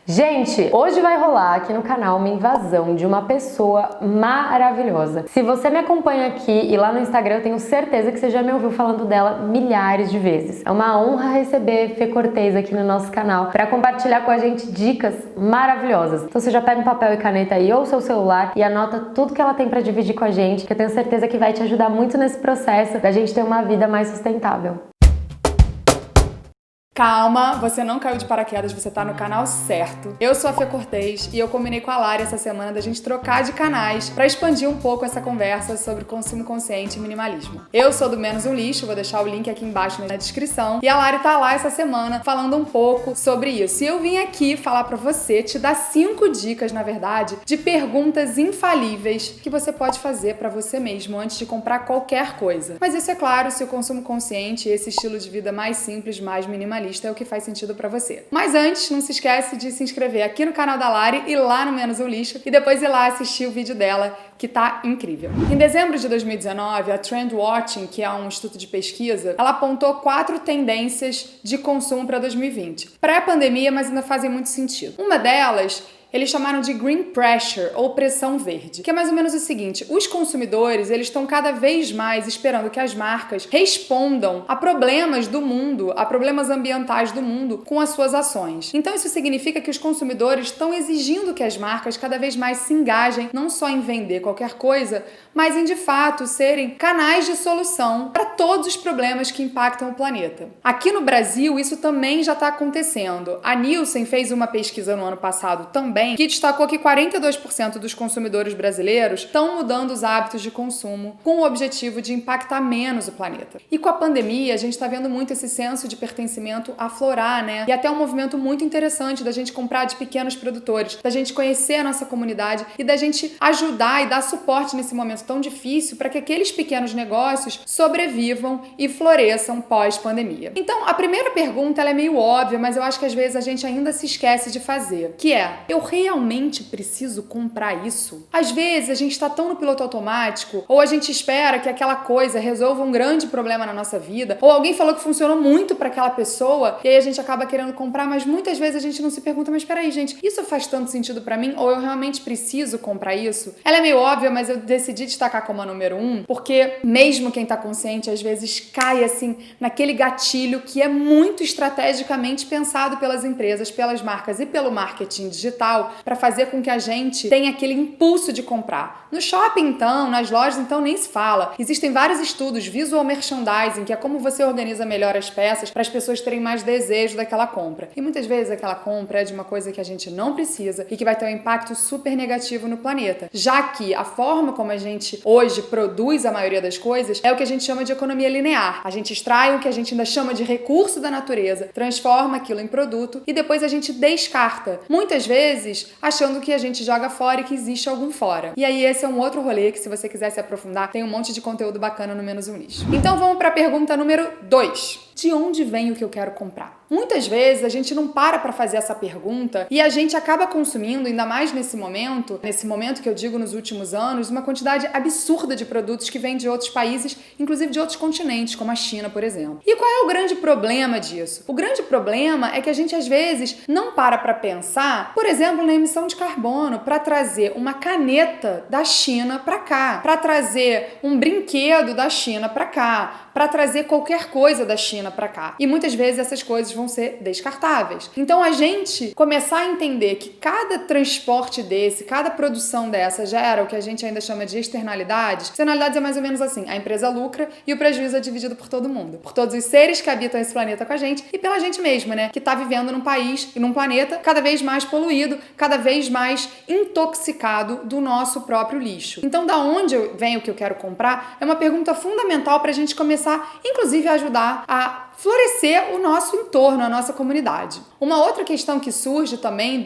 Gente, hoje vai rolar aqui no canal uma invasão de uma pessoa maravilhosa. Se você me acompanha aqui e lá no Instagram, eu tenho certeza que você já me ouviu falando dela milhares de vezes. É uma honra receber Fê Cortez aqui no nosso canal para compartilhar com a gente dicas maravilhosas. Então você já pega um papel e caneta aí ou seu celular e anota tudo que ela tem para dividir com a gente, que eu tenho certeza que vai te ajudar muito nesse processo da gente ter uma vida mais sustentável. Calma, você não caiu de paraquedas, você tá no canal certo. Eu sou a Fê Cortez e eu combinei com a Lari essa semana da gente trocar de canais pra expandir um pouco essa conversa sobre consumo consciente e minimalismo. Eu sou do Menos um Lixo, vou deixar o link aqui embaixo na descrição, e a Lari tá lá essa semana falando um pouco sobre isso. E eu vim aqui falar pra você, te dar 5 dicas, na verdade, de perguntas infalíveis que você pode fazer pra você mesmo antes de comprar qualquer coisa. Mas isso é claro se o consumo consciente e esse estilo de vida mais simples, mais minimalista é o que faz sentido pra você. Mas antes, não se esquece de se inscrever aqui no canal da Lari e lá no Menos um Lixo e depois ir lá assistir o vídeo dela, que tá incrível. Em dezembro de 2019, a Trendwatching, que é um instituto de pesquisa, ela apontou 4 tendências de consumo para 2020. Pré-pandemia, mas ainda fazem muito sentido. Uma delas eles chamaram de green pressure, ou pressão verde, que é mais ou menos o seguinte: os consumidores, eles estão cada vez mais esperando que as marcas respondam a problemas do mundo, a problemas ambientais do mundo com as suas ações. Então isso significa que os consumidores estão exigindo que as marcas cada vez mais se engajem não só em vender qualquer coisa, mas em de fato serem canais de solução para todos os problemas que impactam o planeta. Aqui no Brasil, isso também já está acontecendo. A Nielsen fez uma pesquisa no ano passado também, que destacou que 42% dos consumidores brasileiros estão mudando os hábitos de consumo com o objetivo de impactar menos o planeta. E com a pandemia, a gente está vendo muito esse senso de pertencimento aflorar, né? E até um movimento muito interessante da gente comprar de pequenos produtores, da gente conhecer a nossa comunidade e da gente ajudar e dar suporte nesse momento tão difícil para que aqueles pequenos negócios sobrevivam e floresçam pós-pandemia. Então, a primeira pergunta ela é meio óbvia, mas eu acho que às vezes a gente ainda se esquece de fazer, que é: eu realmente preciso comprar isso? Às vezes a gente está tão no piloto automático, ou a gente espera que aquela coisa resolva um grande problema na nossa vida, ou alguém falou que funcionou muito para aquela pessoa, e aí a gente acaba querendo comprar, mas muitas vezes a gente não se pergunta: mas peraí, gente, isso faz tanto sentido para mim? Ou eu realmente preciso comprar isso? Ela é meio óbvia, mas eu decidi destacar como a número 1, porque mesmo quem tá consciente às vezes cai assim naquele gatilho que é muito estrategicamente pensado pelas empresas, pelas marcas e pelo marketing digital para fazer com que a gente tenha aquele impulso de comprar. No shopping, então, nas lojas, então, nem se fala. Existem vários estudos, visual merchandising, que é como você organiza melhor as peças para as pessoas terem mais desejo daquela compra. E muitas vezes aquela compra é de uma coisa que a gente não precisa e que vai ter um impacto super negativo no planeta, já que a forma como a gente hoje produz a maioria das coisas é o que a gente chama de economia linear. A gente extrai o que a gente ainda chama de recurso da natureza, transforma aquilo em produto e depois a gente descarta. Muitas vezes achando que a gente joga fora e que existe algum fora. E aí esse é um outro rolê que, se você quiser se aprofundar, tem um monte de conteúdo bacana no Menos um Lixo. Então vamos para a pergunta número 2. De onde vem o que eu quero comprar? Muitas vezes a gente não para fazer essa pergunta e a gente acaba consumindo, ainda mais nesse momento que eu digo nos últimos anos, uma quantidade absurda de produtos que vêm de outros países, inclusive de outros continentes, como a China, por exemplo. E qual é o grande problema disso? O grande problema é que a gente às vezes não para pensar, por exemplo, na emissão de carbono, para trazer uma caneta da China para cá, para trazer um brinquedo da China para cá, para trazer qualquer coisa da China para cá. E muitas vezes essas coisas vão ser descartáveis. Então a gente começar a entender que cada transporte desse, cada produção dessa gera o que a gente ainda chama de externalidades. Externalidades é mais ou menos assim: a empresa lucra e o prejuízo é dividido por todo mundo, por todos os seres que habitam esse planeta com a gente e pela gente mesma, né? Que tá vivendo num país e num planeta cada vez mais poluído, cada vez mais intoxicado do nosso próprio lixo. Então, da onde vem o que eu quero comprar? É uma pergunta fundamental pra gente começar, inclusive, a ajudar a florescer o nosso entorno, a nossa comunidade. Uma outra questão que surge também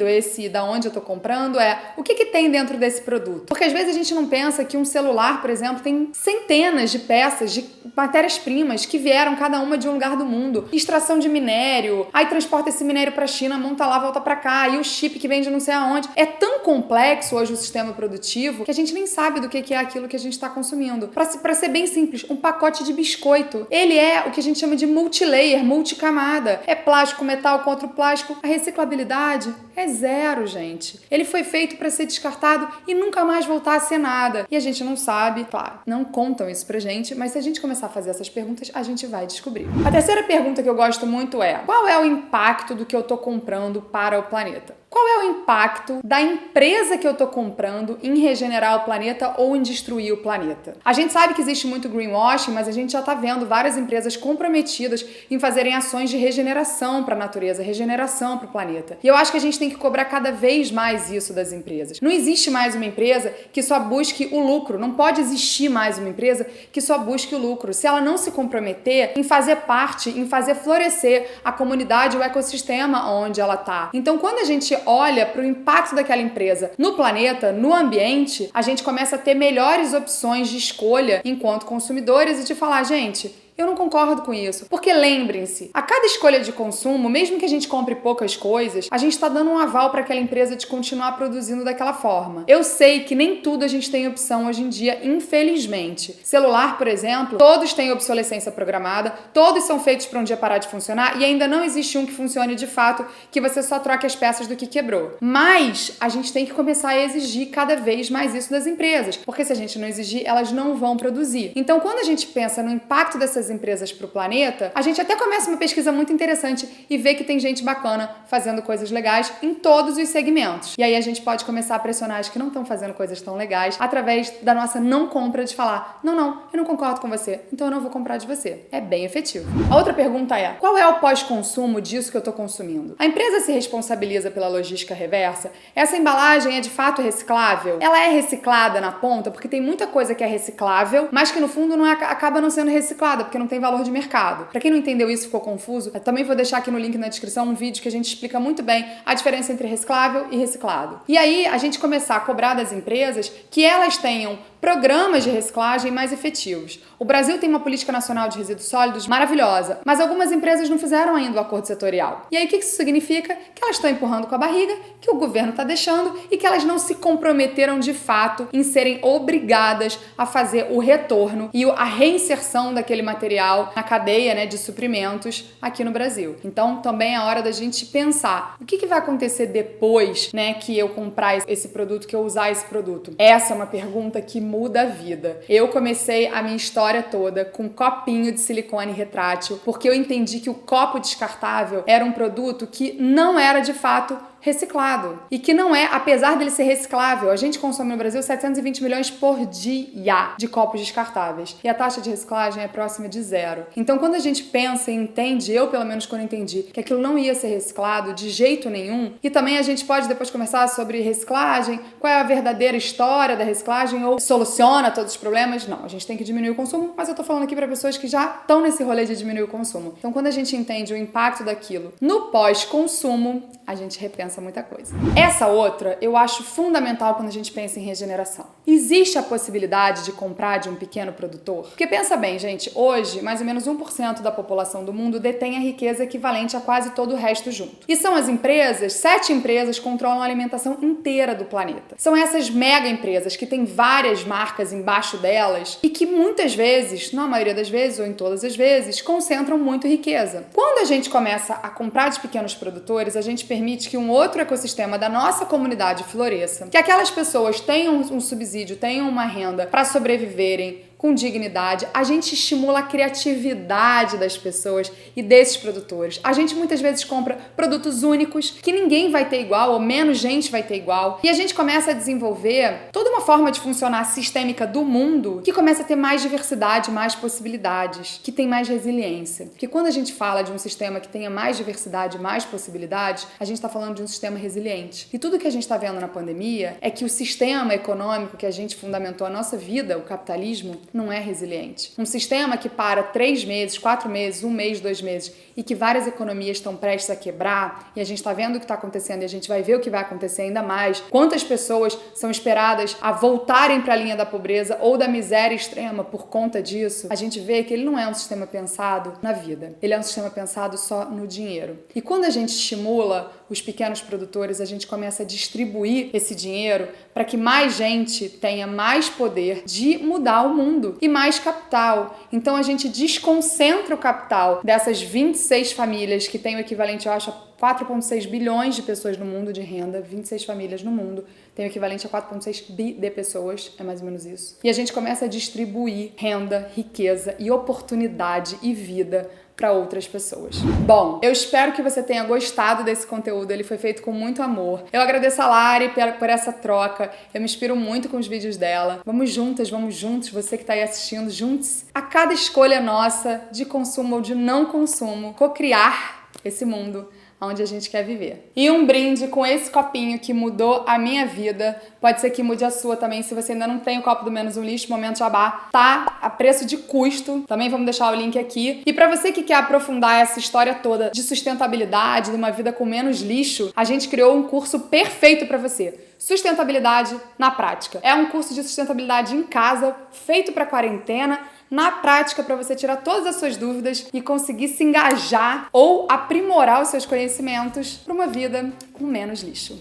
da onde eu tô comprando é o que tem dentro desse produto. Porque às vezes a gente não pensa que um celular, por exemplo, tem centenas de peças, de matérias-primas que vieram cada uma de um lugar do mundo. Extração de minério, aí transporta esse minério pra China, monta lá, volta pra cá, e o chip que vem de não sei aonde. É tão complexo hoje o sistema produtivo que a gente nem sabe do que é aquilo que a gente tá consumindo. Pra ser bem simples, um pacote de biscoito, ele é o que a gente chama de multi multilayer, multicamada. É plástico, metal contra o plástico. A reciclabilidade é zero, gente. Ele foi feito para ser descartado e nunca mais voltar a ser nada. E a gente não sabe, claro, não contam isso pra gente, mas se a gente começar a fazer essas perguntas, a gente vai descobrir. A terceira pergunta que eu gosto muito é: qual é o impacto do que eu tô comprando para o planeta? Qual é o impacto da empresa que eu tô comprando em regenerar o planeta ou em destruir o planeta? A gente sabe que existe muito greenwashing, mas a gente já tá vendo várias empresas comprometidas em fazerem ações de regeneração para a natureza, regeneração para o planeta. E eu acho que a gente tem que cobrar cada vez mais isso das empresas. Não existe mais uma empresa que só busque o lucro. Não pode existir mais uma empresa que só busque o lucro. Se ela não se comprometer em fazer parte, em fazer florescer a comunidade, o ecossistema onde ela tá. Então, quando a gente olha para o impacto daquela empresa no planeta, no ambiente, a gente começa a ter melhores opções de escolha enquanto consumidores e de falar, gente, eu não concordo com isso. Porque lembrem-se, a cada escolha de consumo, mesmo que a gente compre poucas coisas, a gente está dando um aval para aquela empresa de continuar produzindo daquela forma. Eu sei que nem tudo a gente tem opção hoje em dia, infelizmente. Celular, por exemplo, todos têm obsolescência programada, todos são feitos para um dia parar de funcionar e ainda não existe um que funcione de fato, que você só troque as peças do que quebrou. Mas a gente tem que começar a exigir cada vez mais isso das empresas, porque se a gente não exigir, elas não vão produzir. Então, quando a gente pensa no impacto dessas empresas para o planeta, a gente até começa uma pesquisa muito interessante e vê que tem gente bacana fazendo coisas legais em todos os segmentos. E aí a gente pode começar a pressionar as que não estão fazendo coisas tão legais através da nossa não compra, de falar, não, eu não concordo com você, então eu não vou comprar de você. É bem efetivo. A outra pergunta é, qual é o pós-consumo disso que eu estou consumindo? A empresa se responsabiliza pela logística reversa? Essa embalagem é de fato reciclável? Ela é reciclada na ponta? Porque tem muita coisa que é reciclável, mas que no fundo acaba não sendo reciclada, porque não tem valor de mercado. Para quem não entendeu isso, ficou confuso, eu também vou deixar aqui no link na descrição um vídeo que a gente explica muito bem a diferença entre reciclável e reciclado. E aí a gente começar a cobrar das empresas que elas tenham programas de reciclagem mais efetivos. O Brasil tem uma política nacional de resíduos sólidos maravilhosa, mas algumas empresas não fizeram ainda o acordo setorial. E aí o que isso significa? Que elas estão empurrando com a barriga, que o governo está deixando e que elas não se comprometeram de fato em serem obrigadas a fazer o retorno e a reinserção daquele material na cadeia, né, de suprimentos aqui no Brasil. Então também é hora da gente pensar o que vai acontecer depois, né, que eu comprar esse produto, que eu usar esse produto. Essa é uma pergunta que muda a vida. Eu comecei a minha história toda com um copinho de silicone retrátil, porque eu entendi que o copo descartável era um produto que não era de fato reciclado. E que não é, apesar dele ser reciclável, a gente consome no Brasil 720 milhões por dia de copos descartáveis. E a taxa de reciclagem é próxima de zero. Então, quando a gente pensa e entende, eu pelo menos quando entendi, que aquilo não ia ser reciclado de jeito nenhum, e também a gente pode depois conversar sobre reciclagem, qual é a verdadeira história da reciclagem, ou soluciona todos os problemas. Não, a gente tem que diminuir o consumo, mas eu tô falando aqui para pessoas que já estão nesse rolê de diminuir o consumo. Então, quando a gente entende o impacto daquilo no pós-consumo, a gente repensa muita coisa. Essa outra eu acho fundamental quando a gente pensa em regeneração. Existe a possibilidade de comprar de um pequeno produtor? Porque pensa bem, gente, hoje mais ou menos 1% da população do mundo detém a riqueza equivalente a quase todo o resto junto. E são as empresas, 7 empresas controlam a alimentação inteira do planeta. São essas mega empresas que têm várias marcas embaixo delas e que muitas vezes, na maioria das vezes ou em todas as vezes, concentram muito riqueza. Quando a gente começa a comprar de pequenos produtores, a gente permite que um outro ecossistema da nossa comunidade floresça, que aquelas pessoas tenham um subsídio, tenham uma renda para sobreviverem com dignidade, a gente estimula a criatividade das pessoas e desses produtores. A gente muitas vezes compra produtos únicos que ninguém vai ter igual ou menos gente vai ter igual e a gente começa a desenvolver toda uma forma de funcionar sistêmica do mundo que começa a ter mais diversidade, mais possibilidades, que tem mais resiliência. Porque quando a gente fala de um sistema que tenha mais diversidade, mais possibilidades, a gente está falando de um sistema resiliente. E tudo que a gente está vendo na pandemia é que o sistema econômico que a gente fundamentou a nossa vida, o capitalismo, não é resiliente. Um sistema que para 3 meses, 4 meses, 1 mês, 2 meses e que várias economias estão prestes a quebrar e a gente está vendo o que está acontecendo e a gente vai ver o que vai acontecer ainda mais. Quantas pessoas são esperadas a voltarem para a linha da pobreza ou da miséria extrema por conta disso? A gente vê que ele não é um sistema pensado na vida. Ele é um sistema pensado só no dinheiro. E quando a gente estimula os pequenos produtores, a gente começa a distribuir esse dinheiro para que mais gente tenha mais poder de mudar o mundo e mais capital. Então a gente desconcentra o capital dessas 26 famílias que tem o equivalente, eu acho, a 4,6 bilhões de pessoas no mundo de renda, 26 famílias no mundo, tem o equivalente a 4,6 bi de pessoas, é mais ou menos isso. E a gente começa a distribuir renda, riqueza e oportunidade e vida para outras pessoas. Bom, eu espero que você tenha gostado desse conteúdo, ele foi feito com muito amor. Eu agradeço a Lari por essa troca, eu me inspiro muito com os vídeos dela. Vamos juntas, vamos juntos, você que está aí assistindo, juntos, a cada escolha nossa de consumo ou de não consumo, co-criar esse mundo onde a gente quer viver. E um brinde com esse copinho que mudou a minha vida, pode ser que mude a sua também, se você ainda não tem o copo do Menos um Lixo, Momento Jabá, tá a preço de custo, também vamos deixar o link aqui. E pra você que quer aprofundar essa história toda de sustentabilidade, de uma vida com menos lixo, a gente criou um curso perfeito pra você. Sustentabilidade na prática. É um curso de sustentabilidade em casa, feito pra quarentena, na prática para você tirar todas as suas dúvidas e conseguir se engajar ou aprimorar os seus conhecimentos para uma vida com menos lixo.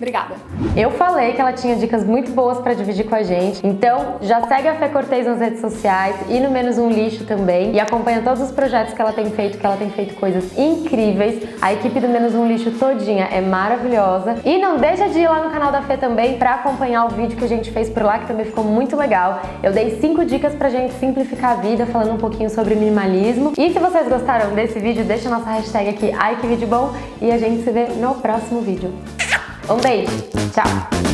Obrigada! Eu falei que ela tinha dicas muito boas para dividir com a gente, então já segue a Fê Cortez nas redes sociais e no Menos um Lixo também e acompanha todos os projetos que ela tem feito coisas incríveis. A equipe do Menos um Lixo todinha é maravilhosa e não deixa de ir lá no canal da Fê também para acompanhar o vídeo que a gente fez por lá, que também ficou muito legal. Eu dei 5 dicas pra gente simplificar a vida, falando um pouquinho sobre minimalismo. E se vocês gostaram desse vídeo, deixa a nossa hashtag aqui, ai que vídeo bom, e a gente se vê no próximo vídeo. Um beijo, tchau!